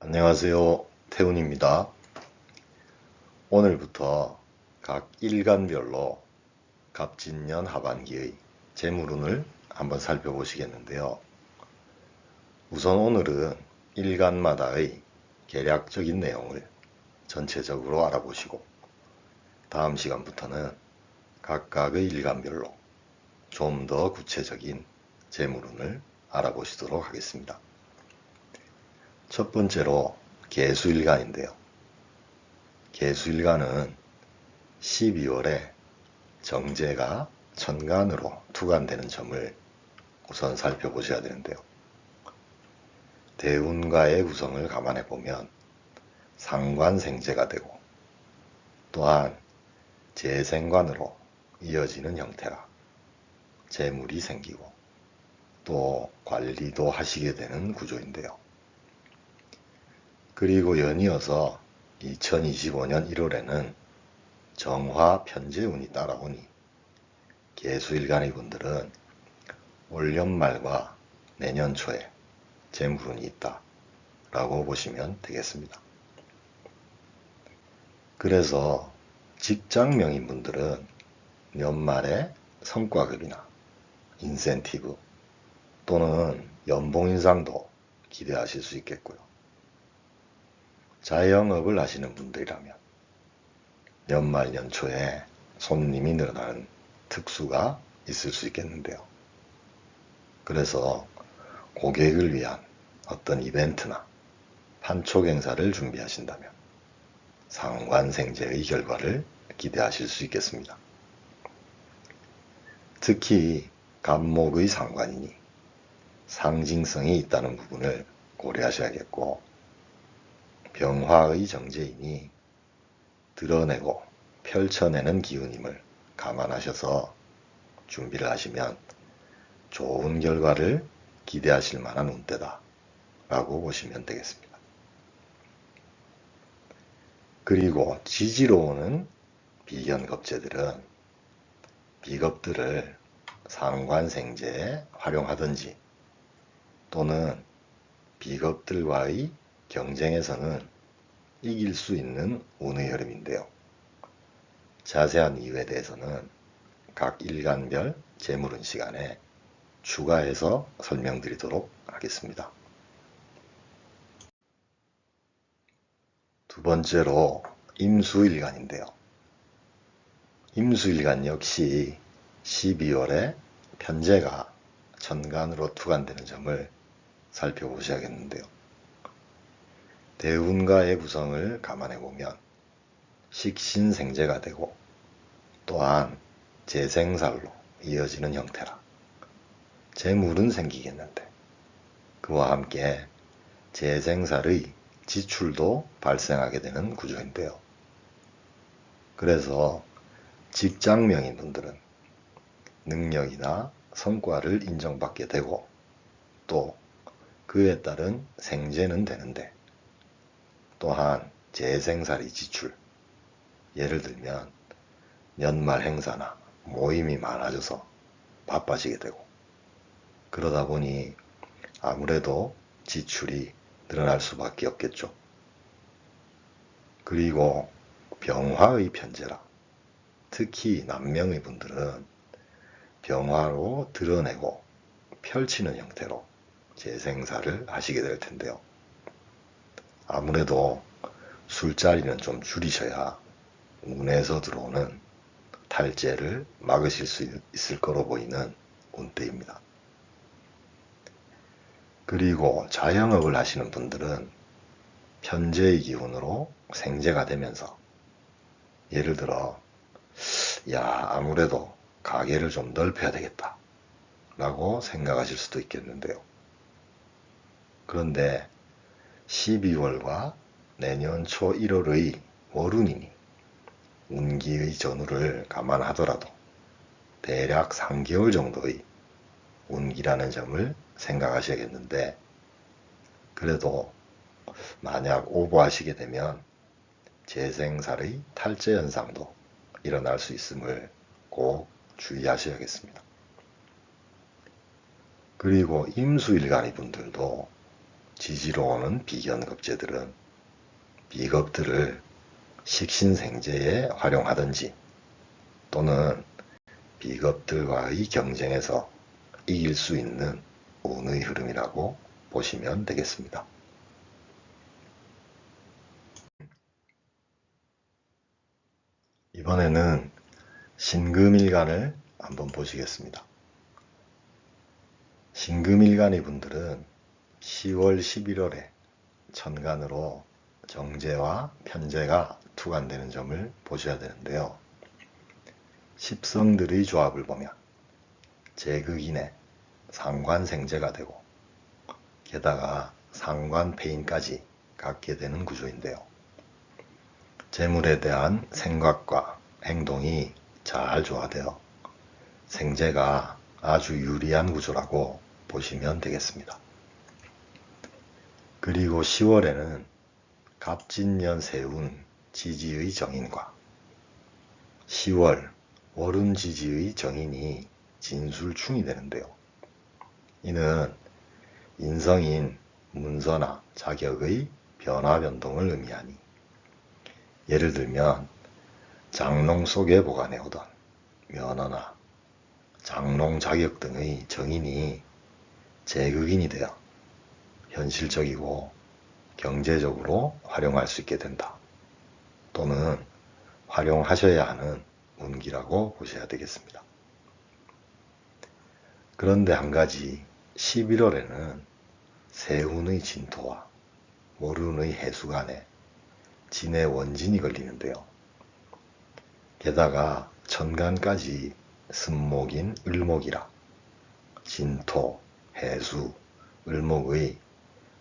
안녕하세요. 태훈입니다. 오늘부터 각 일간별로 갑진년 하반기의 재물운을 한번 살펴보시겠는데요. 우선 오늘은 일간마다의 개략적인 내용을 전체적으로 알아보시고 다음 시간부터는 각각의 일간별로 좀 더 구체적인 재물운을 알아보시도록 하겠습니다. 첫 번째로 개수일간인데요. 개수일간은 12월에 정제가 천간으로 투간되는 점을 우선 살펴보셔야 되는데요. 대운과의 구성을 감안해 보면 상관생재가 되고 또한 재생관으로 이어지는 형태라 재물이 생기고 또 관리도 하시게 되는 구조인데요. 그리고 연이어서 2025년 1월에는 정화 편재운이 따라오니 개수일간의 분들은 올 연말과 내년 초에 재물운이 있다 라고 보시면 되겠습니다. 그래서 직장명인 분들은 연말에 성과급이나 인센티브 또는 연봉 인상도 기대하실 수 있겠고요. 자영업을 하시는 분들이라면 연말 연초에 손님이 늘어나는 특수가 있을 수 있겠는데요. 그래서 고객을 위한 어떤 이벤트나 판촉 행사를 준비하신다면 상관생재의 결과를 기대하실 수 있겠습니다. 특히 갑목의 상관이니 상징성이 있다는 부분을 고려하셔야겠고 병화의 정제이니 드러내고 펼쳐내는 기운임을 감안하셔서 준비를 하시면 좋은 결과를 기대하실 만한 운때다 라고 보시면 되겠습니다. 그리고 지지로 오는 비견겁제들은 비겁들을 상관생재에 활용하든지 또는 비겁들과의 경쟁에서는 이길 수 있는 운의 흐름인데요. 자세한 이유에 대해서는 각 일간별 재물운 시간에 추가해서 설명드리도록 하겠습니다. 두 번째로 임수일간인데요. 임수일간 역시 12월에 편재가 천간으로 투간되는 점을 살펴보셔야겠는데요. 대운과의 구성을 감안해보면 식신생재가 되고 또한 재생살로 이어지는 형태라 재물은 생기겠는데 그와 함께 재생살의 지출도 발생하게 되는 구조인데요. 그래서 직장명인 분들은 능력이나 성과를 인정받게 되고 또 그에 따른 생재는 되는데 또한 재생살이 지출, 예를 들면 연말 행사나 모임이 많아져서 바빠지게 되고 그러다 보니 아무래도 지출이 늘어날 수밖에 없겠죠. 그리고 병화의 편재라 특히 남명의 분들은 병화로 드러내고 펼치는 형태로 재생사를 하시게 될 텐데요. 아무래도 술자리는 좀 줄이셔야 운에서 들어오는 탈재를 막으실 수 있을 거로 보이는 운때입니다. 그리고 자영업을 하시는 분들은 편재의 기운으로 생재가 되면서 예를 들어 아무래도 가게를 좀 넓혀야 되겠다 라고 생각하실 수도 있겠는데요. 그런데 12월과 내년 초 1월의 월운이니 운기의 전후를 감안하더라도 대략 3개월 정도의 운기라는 점을 생각하셔야겠는데 그래도 만약 오버하시게 되면 재생살의 탈재 현상도 일어날 수 있음을 꼭 주의하셔야겠습니다. 그리고 임수일간의 분들도 지지로 오는 비견급제들은 비겁들을 식신생제에 활용하든지 또는 비겁들과의 경쟁에서 이길 수 있는 운의 흐름이라고 보시면 되겠습니다. 이번에는 신금일간을 한번 보시겠습니다. 신금일간의 분들은 10월, 11월에 천간으로 정제와 편제가 투관되는 점을 보셔야 되는데요. 십성들의 조합을 보면 제극인의 상관생제가 되고 게다가 상관폐인까지 갖게 되는 구조인데요. 재물에 대한 생각과 행동이 잘 조화되어 생제가 아주 유리한 구조라고 보시면 되겠습니다. 그리고 10월에는 갑진년 세운 지지의 정인과 10월 월운 지지의 정인이 진술충이 되는데요. 이는 인성인 문서나 자격의 변화 변동을 의미하니 예를 들면 장롱 속에 보관해오던 면허나 장롱 자격 등의 정인이 제극인이 되어 현실적이고 경제적으로 활용할 수 있게 된다. 또는 활용하셔야 하는 운기라고 보셔야 되겠습니다. 그런데 한 가지 11월에는 세운의 진토와 월운의 해수간에 진의 원진이 걸리는데요. 게다가 천간까지 습목인 을목이라 진토, 해수, 을목의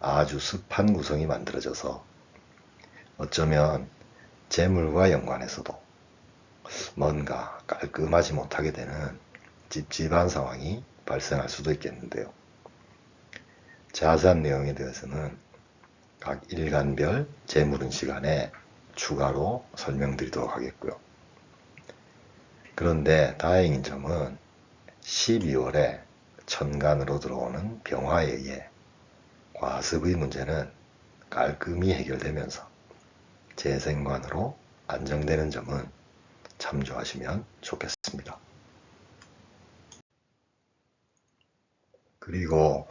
아주 습한 구성이 만들어져서 어쩌면 재물과 연관해서도 뭔가 깔끔하지 못하게 되는 찝찝한 상황이 발생할 수도 있겠는데요. 자세한 내용에 대해서는 각 일간별 재물운 시간에 추가로 설명드리도록 하겠고요. 그런데 다행인 점은 12월에 천간으로 들어오는 병화에 의해 과습의 문제는 깔끔히 해결되면서 재생관으로 안정되는 점은 참조하시면 좋겠습니다. 그리고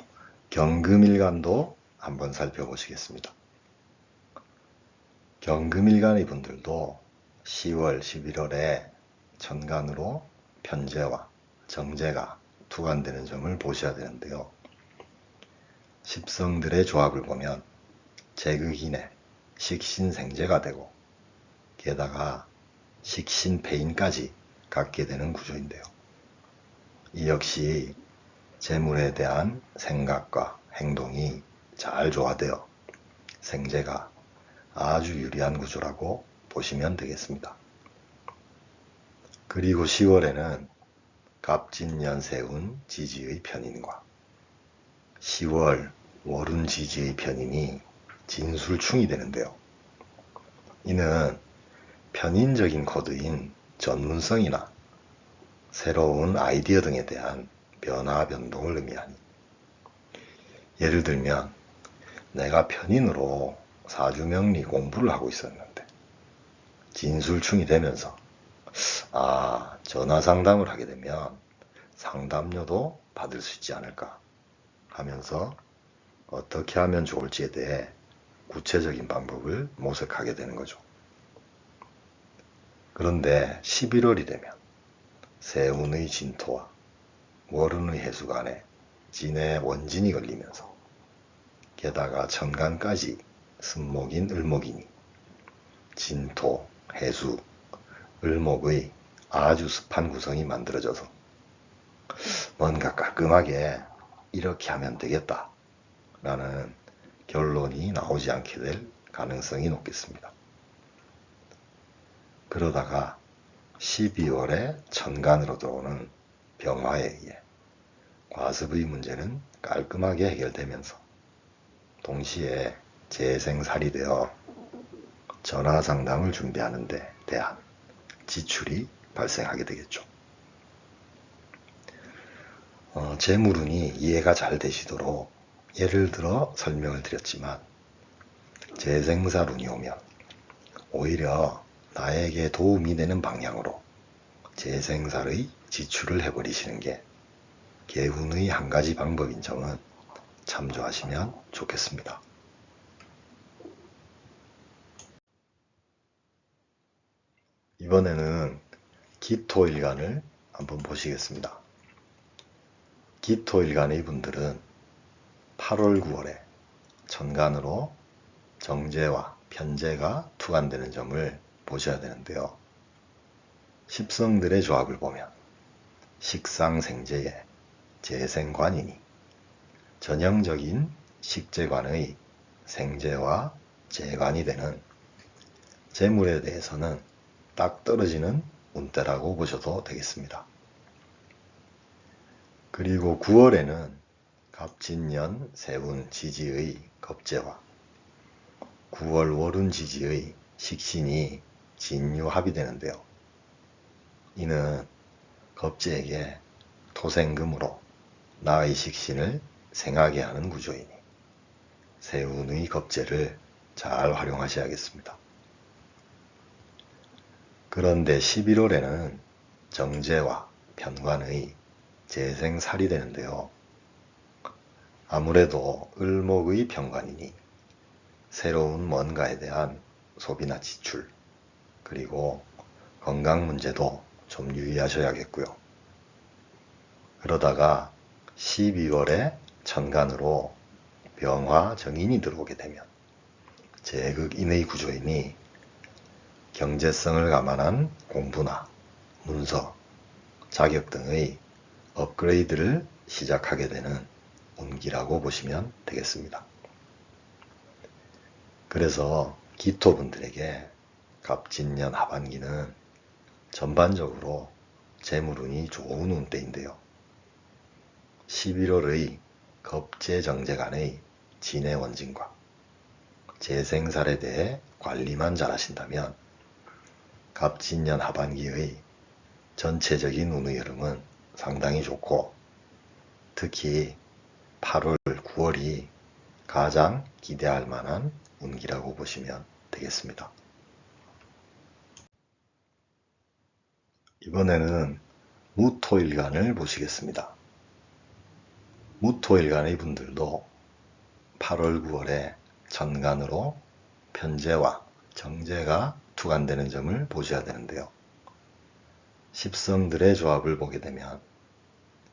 경금일간도 한번 살펴보시겠습니다. 경금일간의 분들도 10월, 11월에 천간으로 편제와 정제가 투관되는 점을 보셔야 되는데요. 십성들의 조합을 보면 제극인의 식신생제가 되고 게다가 식신폐인까지 갖게 되는 구조인데요. 이 역시 재물에 대한 생각과 행동이 잘 조화되어 생제가 아주 유리한 구조라고 보시면 되겠습니다. 그리고 10월에는 갑진년 세운 지지의 편인과 10월 월운 지지의 편인이 진술충이 되는데요. 이는 편인적인 코드인 전문성이나 새로운 아이디어 등에 대한 변화 변동을 의미하니 예를 들면 내가 편인으로 사주명리 공부를 하고 있었는데 진술충이 되면서 전화 상담을 하게 되면 상담료도 받을 수 있지 않을까 하면서 어떻게 하면 좋을지에 대해 구체적인 방법을 모색하게 되는 거죠. 그런데 11월이 되면 세운의 진토와 월운의 해수간에 진의 원진이 걸리면서 게다가 천간까지 습목인 을목이니 진토, 해수, 을목의 아주 습한 구성이 만들어져서 뭔가 깔끔하게 이렇게 하면 되겠다 라는 결론이 나오지 않게 될 가능성이 높겠습니다. 그러다가 12월에 천간으로 들어오는 병화에 의해 과습의 문제는 깔끔하게 해결되면서 동시에 재생살이 되어 전화 상담을 준비하는 데 대한 지출이 발생하게 되겠죠. 재물운이 이해가 잘 되시도록 예를 들어 설명을 드렸지만 재생살운이 오면 오히려 나에게 도움이 되는 방향으로 재생살의 지출을 해버리시는 게 개운의 한 가지 방법인 점은 참조하시면 좋겠습니다. 이번에는 기토일간을 한번 보시겠습니다. 기토일간의 분들은 8월 9월에 천간으로 정제와 편제가 투간되는 점을 보셔야 되는데요. 십성들의 조합을 보면 식상생제의 재생관이니 전형적인 식재관의 생재와 재관이 되는 재물에 대해서는 딱 떨어지는 운대라고 보셔도 되겠습니다. 그리고 9월에는 갑진년 세운 지지의 겁재와 9월 월운 지지의 식신이 진유합이 되는데요. 이는 겁재에게 토생금으로 나의 식신을 생하게 하는 구조이니 세운의 겁재를 잘 활용하셔야겠습니다. 그런데 11월에는 정제와 편관의 재생살이 되는데요. 아무래도 을목의 편관이니 새로운 뭔가에 대한 소비나 지출, 그리고 건강 문제도 좀 유의하셔야겠고요. 그러다가 12월에 천간으로 병화 정인이 들어오게 되면 제극인의 구조이니 경제성을 감안한 공부나 문서, 자격 등의 업그레이드를 시작하게 되는 운기라고 보시면 되겠습니다. 그래서 기토분들에게 갑진년 하반기는 전반적으로 재물운이 좋은 운대인데요. 11월의 겁재정제간의 진의 원진과 재생살에 대해 관리만 잘하신다면 갑진년 하반기의 전체적인 운의 흐름은 상당히 좋고 특히 8월, 9월이 가장 기대할 만한 운기라고 보시면 되겠습니다. 이번에는 무토일간을 보시겠습니다. 무토일간의 분들도 8월, 9월에 천간으로 편제와 정제가 투간되는 점을 보셔야 되는데요. 십성들의 조합을 보게 되면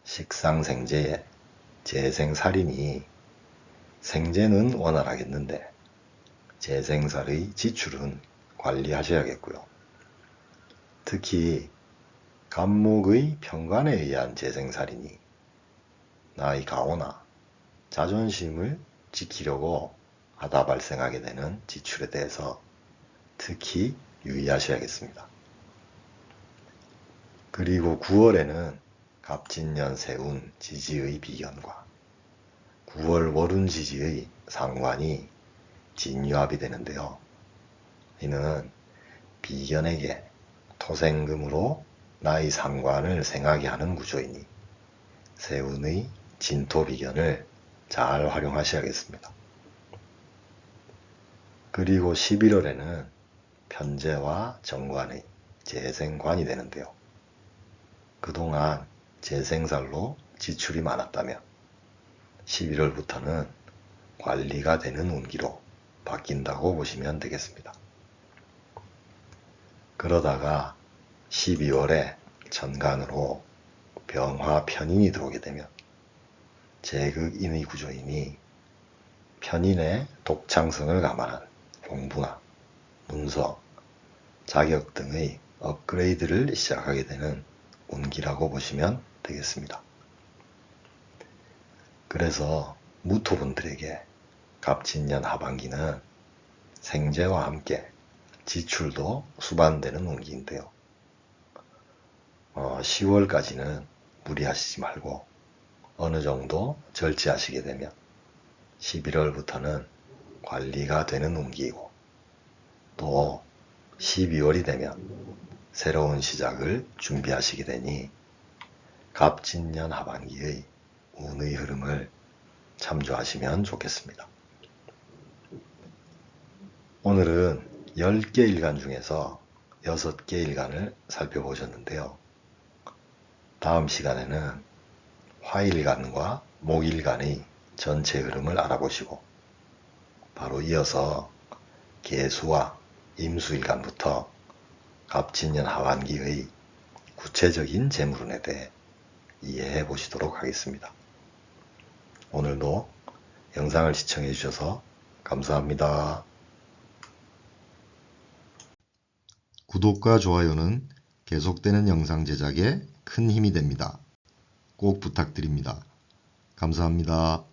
식상생제의 재생살이니 생제는 원활하겠는데 재생살의 지출은 관리하셔야겠고요. 특히 간목의 편관에 의한 재생살이니 나의 가오나 자존심을 지키려고 하다 발생하게 되는 지출에 대해서 특히 유의하셔야겠습니다. 그리고 9월에는 갑진년 세운 지지의 비견과 9월 월운 지지의 상관이 진유합이 되는데요. 이는 비견에게 토생금으로 나의 상관을 생하게 하는 구조이니 세운의 진토비견을 잘 활용하셔야겠습니다. 그리고 11월에는 편제와 정관의 재생관이 되는데요. 그동안 재생살로 지출이 많았다면 11월부터는 관리가 되는 운기로 바뀐다고 보시면 되겠습니다. 그러다가 12월에 천간으로 병화 편인이 들어오게 되면 제극인의 구조이니 편인의 독창성을 감안한 공부나 문서, 자격 등의 업그레이드를 시작하게 되는 운기라고 보시면 되겠습니다. 그래서 무토분들에게 갑진년 하반기는 생재와 함께 지출도 수반되는 운기인데요. 10월까지는 무리하시지 말고 어느 정도 절제하시게 되면 11월부터는 관리가 되는 운기이고 또 12월이 되면 새로운 시작을 준비하시게 되니 갑진년 하반기의 운의 흐름을 참조하시면 좋겠습니다. 오늘은 10개 일간 중에서 6개 일간을 살펴보셨는데요. 다음 시간에는 화일간과 목일간의 전체 흐름을 알아보시고 바로 이어서 계수와 임수일간부터 갑진년 하반기의 구체적인 재물운에 대해 이해해 보시도록 하겠습니다. 오늘도 영상을 시청해 주셔서 감사합니다. 구독과 좋아요는 계속되는 영상 제작에 큰 힘이 됩니다. 꼭 부탁드립니다. 감사합니다.